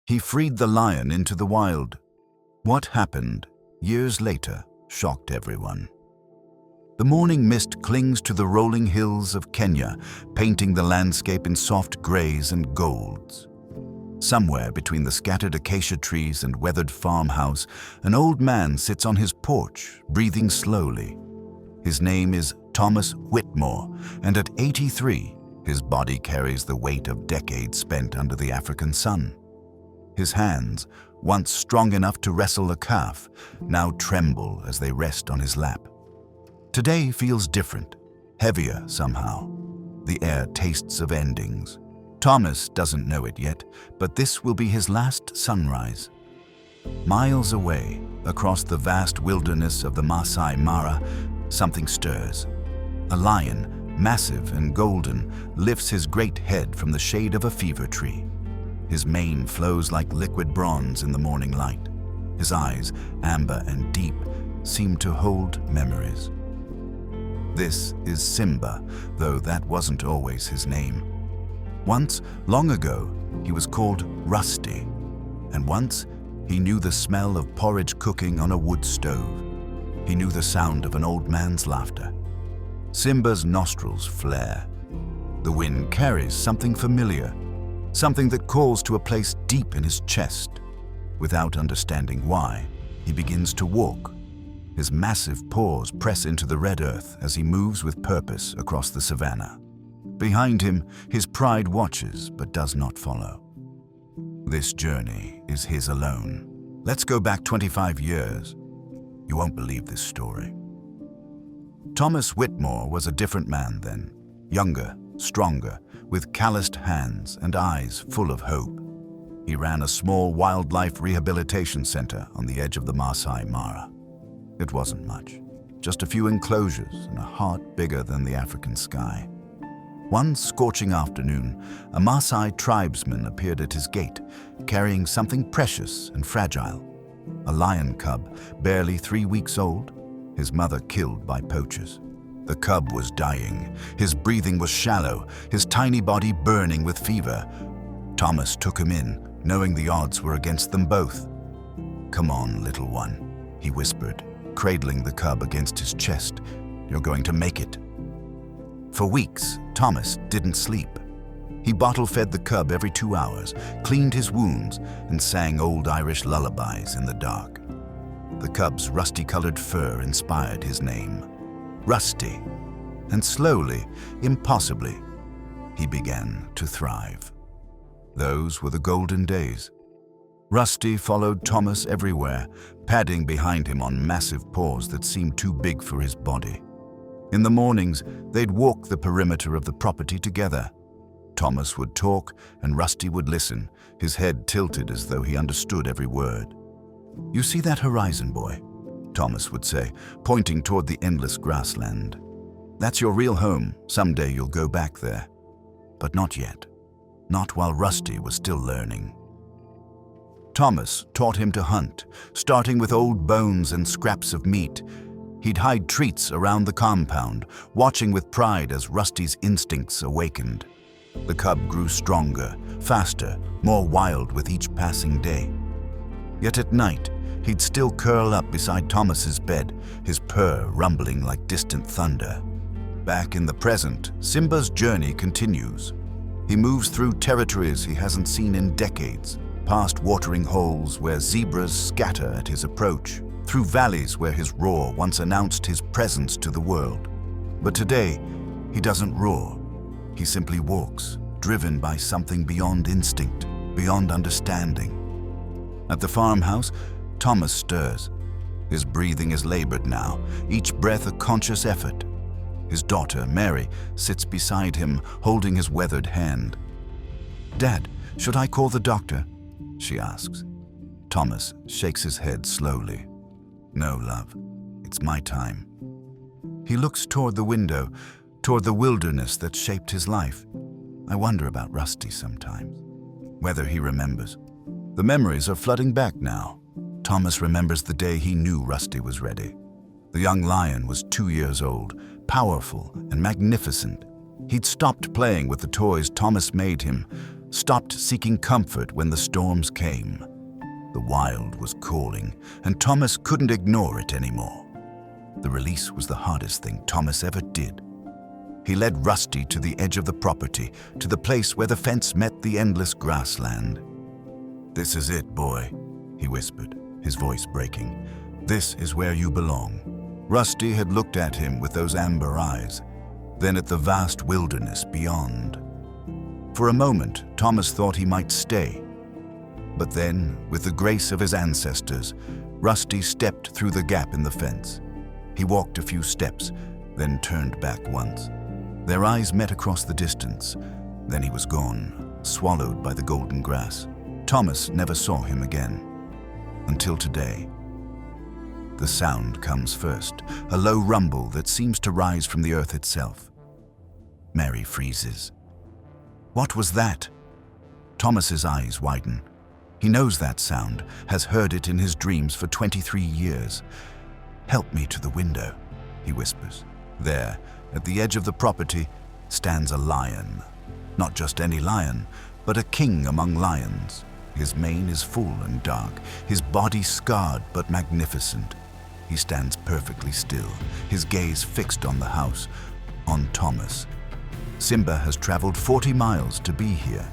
He freed the lion into the wild. What happened years later shocked everyone. The morning mist clings to the rolling hills of Kenya, painting the landscape in soft grays and golds. Somewhere between the scattered acacia trees and weathered farmhouse, an old man sits on his porch, breathing slowly. His name is Thomas Whitmore, and at 83, his body carries the weight of decades spent under the African sun. His hands, once strong enough to wrestle a calf, now tremble as they rest on his lap. Today feels different, heavier somehow. The air tastes of endings. Thomas doesn't know it yet, but this will be his last sunrise. Miles away, across the vast wilderness of the Maasai Mara, something stirs. A lion, massive and golden, lifts his great head from the shade of a fever tree. His mane flows like liquid bronze in the morning light. His eyes, amber and deep, seem to hold memories. This is Simba, though that wasn't always his name. Once, long ago, he was called Rusty, and once he knew the smell of porridge cooking on a wood stove. He knew the sound of an old man's laughter. Simba's nostrils flare. The wind carries something familiar, something that calls to a place deep in his chest. Without understanding why, he begins to walk. His massive paws press into the red earth as he moves with purpose across the savannah. Behind him, his pride watches but does not follow. This journey is his alone. Let's go back 25 years. You won't believe this story. Thomas Whitmore was a different man then, younger, stronger, with calloused hands and eyes full of hope. He ran a small wildlife rehabilitation center on the edge of the Maasai Mara. It wasn't much, just a few enclosures and a heart bigger than the African sky. One scorching afternoon, a Maasai tribesman appeared at his gate, carrying something precious and fragile. A lion cub, barely 3 weeks old, his mother killed by poachers. The cub was dying, his breathing was shallow, his tiny body burning with fever. Thomas took him in, knowing the odds were against them both. "Come on, little one," he whispered, cradling the cub against his chest. "You're going to make it." For weeks, Thomas didn't sleep. He bottle-fed the cub every 2 hours, cleaned his wounds, and sang old Irish lullabies in the dark. The cub's rusty-colored fur inspired his name, Rusty, and slowly, impossibly, he began to thrive. Those were the golden days. Rusty followed Thomas everywhere, padding behind him on massive paws that seemed too big for his body. In the mornings, they'd walk the perimeter of the property together. Thomas would talk and Rusty would listen, his head tilted as though he understood every word. "You see that horizon, boy?" Thomas would say, pointing toward the endless grassland. "That's your real home. Someday you'll go back there. But not yet. Not while Rusty was still learning." Thomas taught him to hunt, starting with old bones and scraps of meat. He'd hide treats around the compound, watching with pride as Rusty's instincts awakened. The cub grew stronger, faster, more wild with each passing day. Yet at night, he'd still curl up beside Thomas's bed, his purr rumbling like distant thunder. Back in the present, Simba's journey continues. He moves through territories he hasn't seen in decades, past watering holes where zebras scatter at his approach, through valleys where his roar once announced his presence to the world. But today, he doesn't roar. He simply walks, driven by something beyond instinct, beyond understanding. At the farmhouse, Thomas stirs. His breathing is labored now, each breath a conscious effort. His daughter, Mary, sits beside him, holding his weathered hand. "Dad, should I call the doctor?" she asks. Thomas shakes his head slowly. "No, love. It's my time." He looks toward the window, toward the wilderness that shaped his life. I wonder about Rusty sometimes, whether he remembers. The memories are flooding back now. Thomas remembers the day he knew Rusty was ready. The young lion was 2 years old, powerful and magnificent. He'd stopped playing with the toys Thomas made him, stopped seeking comfort when the storms came. The wild was calling, and Thomas couldn't ignore it anymore. The release was the hardest thing Thomas ever did. He led Rusty to the edge of the property, to the place where the fence met the endless grassland. "This is it, boy," he whispered, his voice breaking. "This is where you belong." Rusty had looked at him with those amber eyes, then at the vast wilderness beyond. For a moment, Thomas thought he might stay. But then, with the grace of his ancestors, Rusty stepped through the gap in the fence. He walked a few steps, then turned back once. Their eyes met across the distance. Then he was gone, swallowed by the golden grass. Thomas never saw him again. Until today. The sound comes first, a low rumble that seems to rise from the earth itself. Mary freezes. What was that? Thomas's eyes widen. He knows that sound, has heard it in his dreams for 23 years. "Help me to the window," he whispers. There, at the edge of the property, stands a lion. Not just any lion, but a king among lions. His mane is full and dark, his body scarred but magnificent. He stands perfectly still, his gaze fixed on the house, on Thomas. Simba has traveled 40 miles to be here,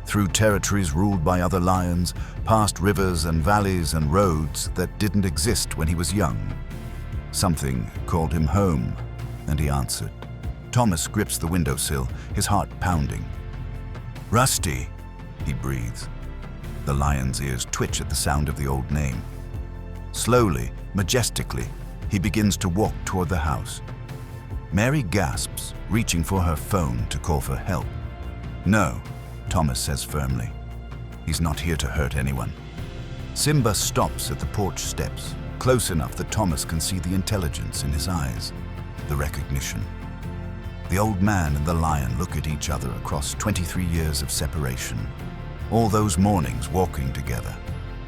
through territories ruled by other lions, past rivers and valleys and roads that didn't exist when he was young. Something called him home, and he answered. Thomas grips the windowsill, his heart pounding. "Rusty," he breathes. The lion's ears twitch at the sound of the old name. Slowly, majestically, he begins to walk toward the house. Mary gasps, reaching for her phone to call for help. "No," Thomas says firmly. "He's not here to hurt anyone." Simba stops at the porch steps, close enough that Thomas can see the intelligence in his eyes, the recognition. The old man and the lion look at each other across 23 years of separation. All those mornings walking together.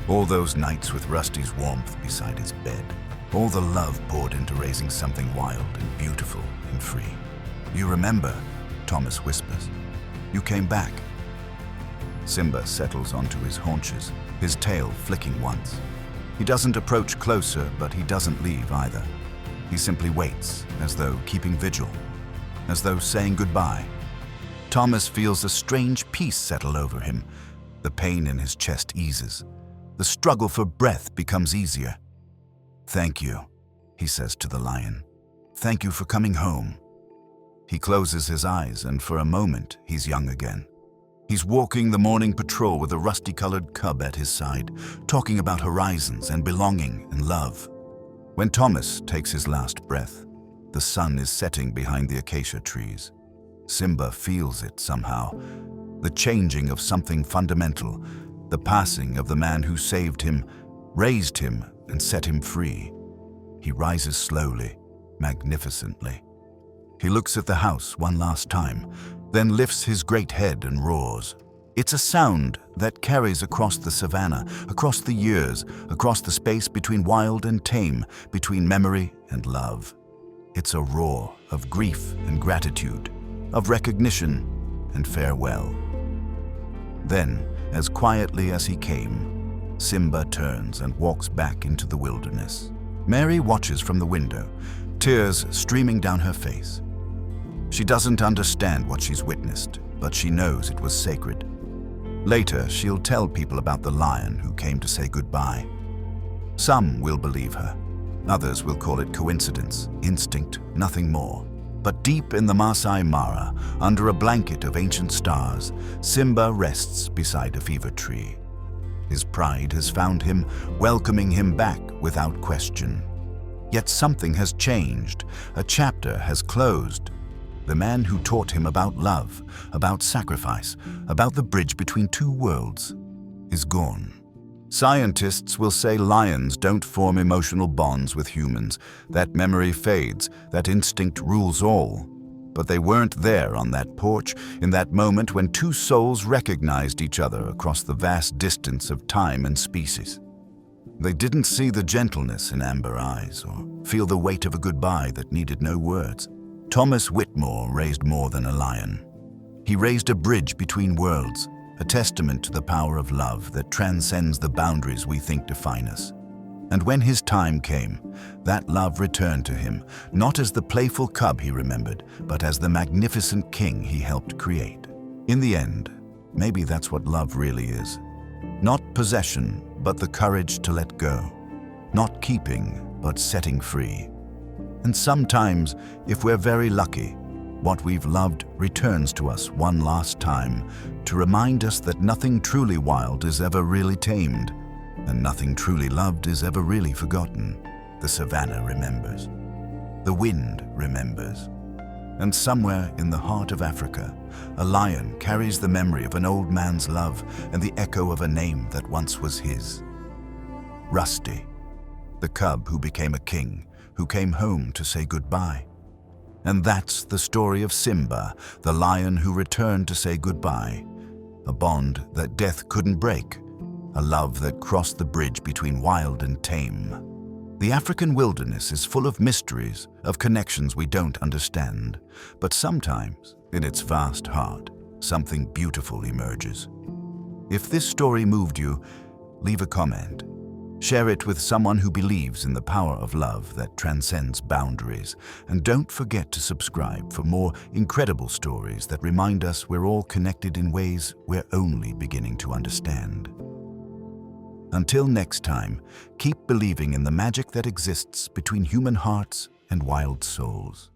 All those nights with Rusty's warmth beside his bed. All the love poured into raising something wild and beautiful and free. "You remember," Thomas whispers. "You came back." Simba settles onto his haunches, his tail flicking once. He doesn't approach closer, but he doesn't leave either. He simply waits, as though keeping vigil, as though saying goodbye. Thomas feels a strange peace settle over him. The pain in his chest eases. The struggle for breath becomes easier. "Thank you," he says to the lion. "Thank you for coming home." He closes his eyes, and for a moment, he's young again. He's walking the morning patrol with a rusty-colored cub at his side, talking about horizons and belonging and love. When Thomas takes his last breath, the sun is setting behind the acacia trees. Simba feels it somehow, the changing of something fundamental, the passing of the man who saved him, raised him, and set him free. He rises slowly, magnificently. He looks at the house one last time, then lifts his great head and roars. It's a sound that carries across the savannah, across the years, across the space between wild and tame, between memory and love. It's a roar of grief and gratitude, of recognition and farewell. Then, as quietly as he came, Simba turns and walks back into the wilderness. Mary watches from the window, tears streaming down her face. She doesn't understand what she's witnessed, but she knows it was sacred. Later, she'll tell people about the lion who came to say goodbye. Some will believe her. Others will call it coincidence, instinct, nothing more. But deep in the Maasai Mara, under a blanket of ancient stars, Simba rests beside a fever tree. His pride has found him, welcoming him back without question. Yet something has changed. A chapter has closed. The man who taught him about love, about sacrifice, about the bridge between two worlds, is gone. Scientists will say lions don't form emotional bonds with humans, that memory fades, that instinct rules all. But they weren't there on that porch, in that moment when two souls recognized each other across the vast distance of time and species. They didn't see the gentleness in amber eyes, or feel the weight of a goodbye that needed no words. Thomas Whitmore raised more than a lion. He raised a bridge between worlds, a testament to the power of love that transcends the boundaries we think define us. And when his time came, that love returned to him, not as the playful cub he remembered, but as the magnificent king he helped create. In the end, maybe that's what love really is. Not possession, but the courage to let go. Not keeping, but setting free. And sometimes, if we're very lucky, what we've loved returns to us one last time to remind us that nothing truly wild is ever really tamed, and nothing truly loved is ever really forgotten. The savannah remembers. The wind remembers. And somewhere in the heart of Africa, a lion carries the memory of an old man's love and the echo of a name that once was his. Rusty, the cub who became a king, who came home to say goodbye. And that's the story of Simba, the lion who returned to say goodbye. A bond that death couldn't break, a love that crossed the bridge between wild and tame. The African wilderness is full of mysteries, of connections we don't understand, but sometimes, in its vast heart, something beautiful emerges. If this story moved you, leave a comment. Share it with someone who believes in the power of love that transcends boundaries. And don't forget to subscribe for more incredible stories that remind us we're all connected in ways we're only beginning to understand. Until next time, keep believing in the magic that exists between human hearts and wild souls.